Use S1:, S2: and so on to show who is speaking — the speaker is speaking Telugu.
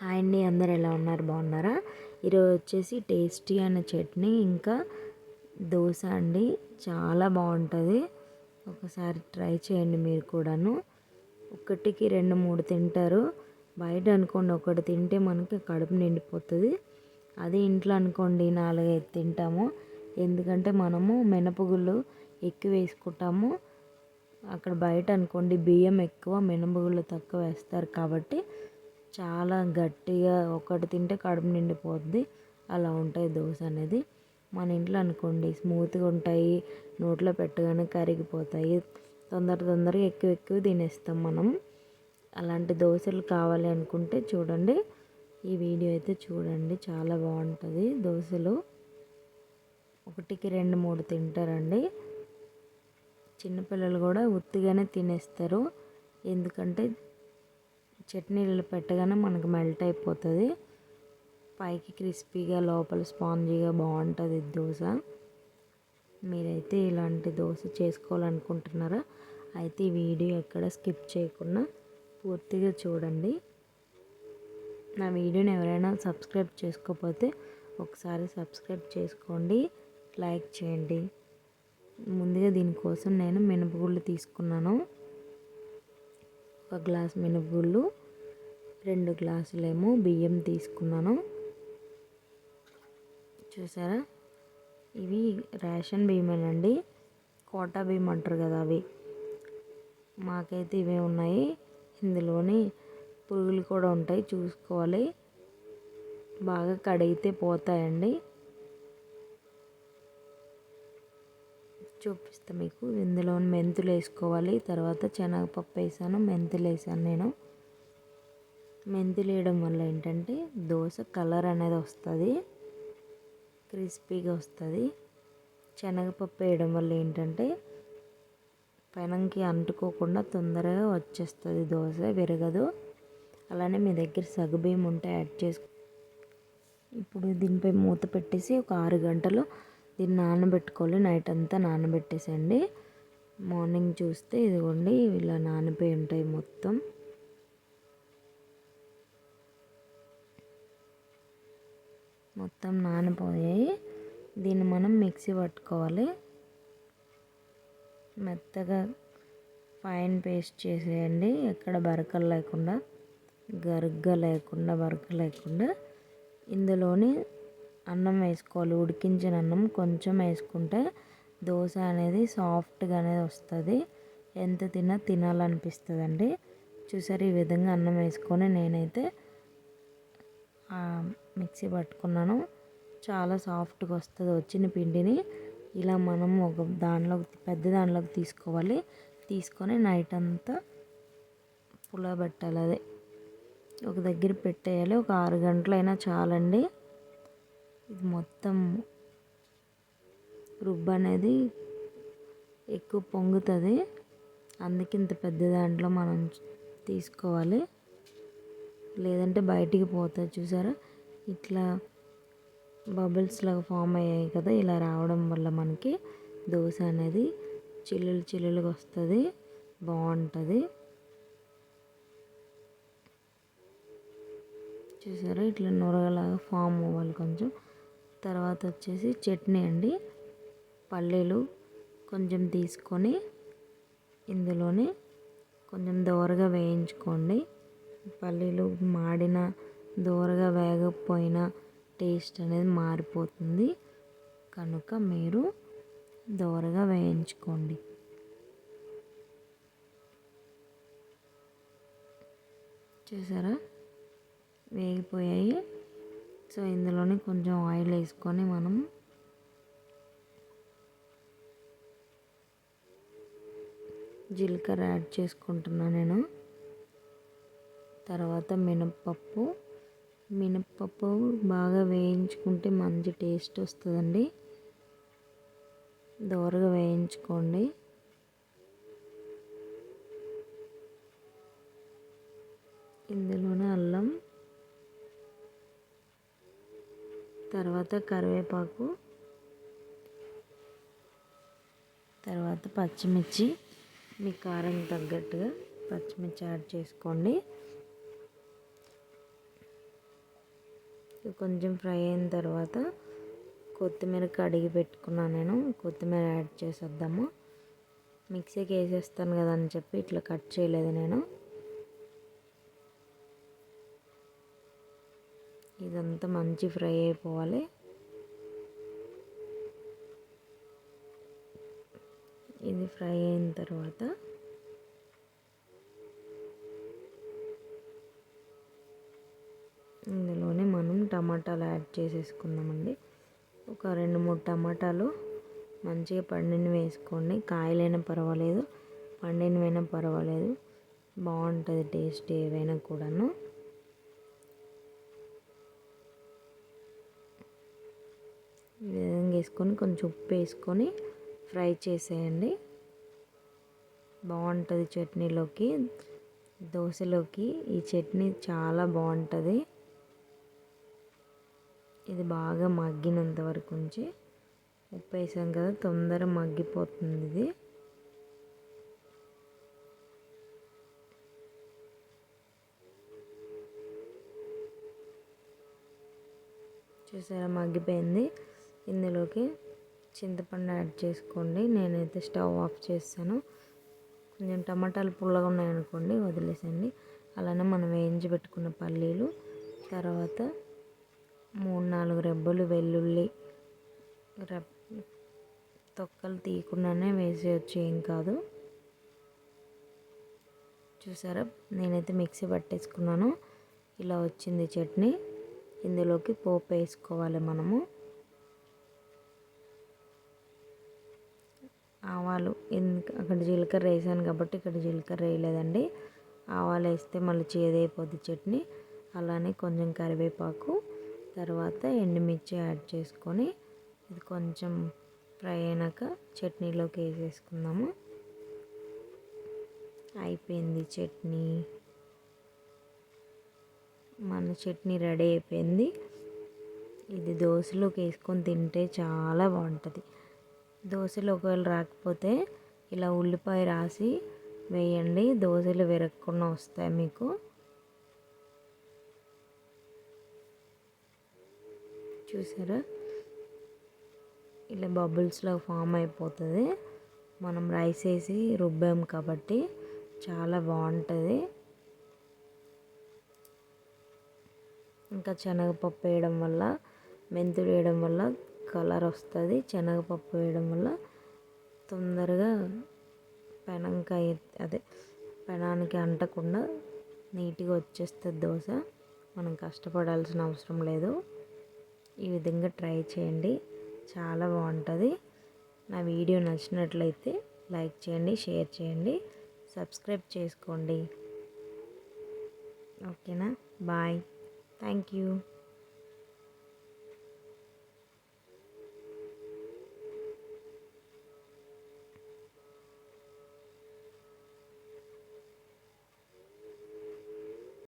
S1: హాయ్ అండి, అందరు ఎలా ఉన్నారు? బాగున్నారా? ఈరోజు వచ్చేసి టేస్టీ అయిన చట్నీ ఇంకా దోశ అండి. చాలా బాగుంటుంది. ఒకసారి ట్రై చేయండి మీరు కూడాను. ఒకటికి 2-3 తింటారు. బయట అనుకోండి ఒకటి తింటే మనకి కడుపు నిండిపోతుంది. అదే ఇంట్లో అనుకోండి 4-5 తింటాము. ఎందుకంటే మనము మినపగుళ్ళు ఎక్కువ వేసుకుంటాము. అక్కడ బయట అనుకోండి బియ్యం ఎక్కువ, మినపగుళ్ళు తక్కువ వేస్తారు కాబట్టి చాలా గట్టిగా ఒకటి తింటే కడుపు నిండిపోద్ది. అలా ఉంటాయి దోశ అనేది. మన ఇంట్లో అనుకోండి స్మూత్గా ఉంటాయి, నోట్లో పెట్టగానే కరిగిపోతాయి. తొందరగా ఎక్కువ తినేస్తాం మనం. అలాంటి దోశలు కావాలి అనుకుంటే చూడండి, ఈ వీడియో అయితే చూడండి, చాలా బాగుంటుంది. దోశలు ఒకటికి 2-3 తింటారండి. చిన్నపిల్లలు కూడా ఉత్తిగానే తినేస్తారు. ఎందుకంటే చట్నీలు పెట్టగానే మనకు మెల్ట్ అయిపోతుంది. పైకి క్రిస్పీగా లోపల స్పాంజీగా బాగుంటుంది దోశ. మీరైతే ఇలాంటి దోశ చేసుకోవాలనుకుంటున్నారా? అయితే ఈ వీడియో ఎక్కడ స్కిప్ చేయకుండా పూర్తిగా చూడండి. నా వీడియోని ఎవరైనా సబ్స్క్రైబ్ చేసుకోకపోతే ఒకసారి సబ్స్క్రైబ్ చేసుకోండి, లైక్ చేయండి. ముందుగా దీనికోసం నేను మినపగుళ్ళు తీసుకున్నాను. 1 గ్లాస్ మినపగుళ్ళు, 2 గ్లాసులేమో బియ్యం తీసుకున్నాను. చూసారా, ఇవి రేషన్ బియ్యమేనండి. కోటా బియ్యం అంటారు కదా, అవి. మాకైతే ఇవే ఉన్నాయి. ఇందులోని పురుగులు కూడా ఉంటాయి, చూసుకోవాలి. బాగా కడిగితే పోతాయండి. చూపిస్తా మీకు. ఇందులో మెంతులు వేసుకోవాలి. తర్వాత శనగపప్పు వేసాను, మెంతులు వేసాను నేను. మెంతులు వేయడం వల్ల ఏంటంటే దోశ కలర్ అనేది వస్తుంది, క్రిస్పీగా వస్తుంది. శనగపప్పు వేయడం వల్ల ఏంటంటే పెనంకి అంటుకోకుండా తొందరగా వచ్చేస్తుంది దోశ, విరగదు. అలానే మీ దగ్గర సగ్గుబియ్యం ఉంటే యాడ్ చేసుకో. ఇప్పుడు దీనిపై మూత పెట్టేసి ఒక 6 గంటలు దీన్ని నానబెట్టుకోవాలి. నైట్ అంతా నానబెట్టేసండి. మార్నింగ్ చూస్తే ఇదిగోండి ఇలా నానిపోయి ఉంటాయి మొత్తం. నానిపోయాయి. దీన్ని మనం మిక్సీ పట్టుకోవాలి. మెత్తగా ఫైన్ పేస్ట్ చేసేయండి. ఎక్కడ బరకలు లేకుండా, గరుగ్గా లేకుండా, బరక లేకుండా. ఇందులోని అన్నం వేసుకోవాలి. ఉడికించిన అన్నం కొంచెం వేసుకుంటే దోశ అనేది సాఫ్ట్గా అనేది వస్తుంది. ఎంత తినాలనిపిస్తుంది అండి. చూసారు, ఈ విధంగా అన్నం వేసుకొని నేనైతే మిక్సీ పట్టుకున్నాను. చాలా సాఫ్ట్గా వస్తుంది. వచ్చిన పిండిని ఇలా మనం ఒక పెద్ద దానిలోకి తీసుకోవాలి. తీసుకొని నైట్ అంతా పులబెట్టాలి. అదే ఒక దగ్గర పెట్టేయాలి. ఒక 6 గంటలైనా చాలండి. ఇది మొత్తం రుబ్బు అనేది ఎక్కువ పొంగుతుంది. అందుకే ఇంత పెద్ద దాంట్లో మనం తీసుకోవాలి, లేదంటే బయటికి పోతుంది. చూసారా, ఇట్లా బబుల్స్ లాగా ఫామ్ అయ్యాయి కదా, ఇలా రావడం వల్ల మనకి దోశ అనేది చిల్లులుగా వస్తుంది, బాగుంటుంది. చూసారా, ఇట్లా నొరగలాగా ఫామ్ అవ్వాలి కొంచెం. తర్వాత వచ్చేసి చట్నీ అండి. పల్లీలు కొంచెం తీసుకొని ఇందులోనే కొంచెం దోరగా వేయించుకోండి. పల్లీలు మాడిన, దోరగా వేగకపోయినా టేస్ట్ అనేది మారిపోతుంది. కనుక మీరు దోరగా వేయించుకోండి. చూసారా, వేగిపోయాయి. సో ఇందులోనే కొంచెం ఆయిల్ వేసుకొని మనం జీలకర్ర యాడ్ చేసుకుంటున్నాను నేను. తర్వాత మినప్పప్పు బాగా వేయించుకుంటే మంచి టేస్ట్ వస్తుందండి. దోరగా వేయించుకోండి. ఇందులోనే అల్లం, తర్వాత కరివేపాకు, తర్వాత పచ్చిమిర్చి, మీ కారం తగ్గట్టుగా పచ్చిమిర్చి యాడ్ చేసుకోండి. కొంచెం ఫ్రై అయిన తర్వాత కొత్తిమీర కడిగి పెట్టుకున్నాను నేను. కొత్తిమీర యాడ్ చేసేద్దాము. మిక్సీకి వేసేస్తాను కదా అని చెప్పి ఇట్లా కట్ చేయలేదు నేను. ఇదంతా మంచి ఫ్రై అయిపోవాలి. ఇది ఫ్రై అయిన తర్వాత ఇందులోనే మనం టమాటాలు యాడ్ చేసేసుకుందామండి. ఒక 2-3 టమాటాలు మంచిగా పండినవి వేసుకోండి. కాయలైనా పర్వాలేదు, పండినవైనా పర్వాలేదు, బాగుంటుంది టేస్ట్ ఏవైనా కూడాను. ఈ విధంగా వేసుకొని కొంచెం ఉప్పు వేసుకొని ఫ్రై చేసేయండి. బాగుంటుంది చట్నీలోకి, దోశలోకి ఈ చట్నీ చాలా బాగుంటుంది. ఇది బాగా మగ్గినంత వరకు ఉంచి, ఉప్పు వేసాం కదా తొందరగా మగ్గిపోతుంది ఇది. చూసారా మగ్గిపోయింది. ఇందులోకి చింతపండు యాడ్ చేసుకోండి. నేనైతే స్టవ్ ఆఫ్ చేస్తాను. కొంచెం టమాటాలు పుల్లగా ఉన్నాయనుకోండి వదిలేసండి. అలానే మనం వేయించి పెట్టుకున్న పల్లీలు, తర్వాత 3-4 రెబ్బలు వెల్లుల్లి తొక్కలు తీయకుండానే వేసేయచ్చు, ఏం కాదు. చూసారా నేనైతే మిక్సీ పట్టేసుకున్నాను. ఇలా వచ్చింది చట్నీ. ఇందులోకి పోపు వేసుకోవాలి మనము. ఆవాలు, అక్కడ జీలకర్ర వేసాను కాబట్టి ఇక్కడ జీలకర్ర వేయలేదండి. ఆవాలు వేస్తే మళ్ళీ చేదైపోద్ది చట్నీ. అలానే కొంచెం కరివేపాకు, తర్వాత ఎండుమిర్చి యాడ్ చేసుకొని ఇది కొంచెం ఫ్రై అయినాక చట్నీలోకి వేసేసుకుందాము. అయిపోయింది చట్నీ. మన చట్నీ రెడీ అయిపోయింది. ఇది దోశలోకి వేసుకొని తింటే చాలా బాగుంటుంది. దోశలు ఒకవేళ రాకపోతే ఇలా ఉల్లిపాయ రాసి వేయండి, దోశలు విరగకుండా వస్తాయి మీకు. చూసారా ఇలా బబుల్స్లో ఫామ్ అయిపోతుంది. మనం రైస్ వేసి రుబ్బాం కాబట్టి చాలా బాగుంటుంది. ఇంకా శనగపప్పు వేయడం వల్ల, మెంతులు వేయడం వల్ల కలర్ వస్తుంది. శనగపప్పు వేయడం వల్ల తొందరగా పెనానికి అంటకుండా నీట్గా వచ్చేస్తుంది దోశ. మనం కష్టపడాల్సిన అవసరం లేదు. ఈ విధంగా ట్రై చేయండి, చాలా బాగుంటుంది. నా వీడియో నచ్చినట్లయితే లైక్ చేయండి, షేర్ చేయండి, సబ్స్క్రైబ్ చేసుకోండి. ఓకేనా? బాయ్. Thank you.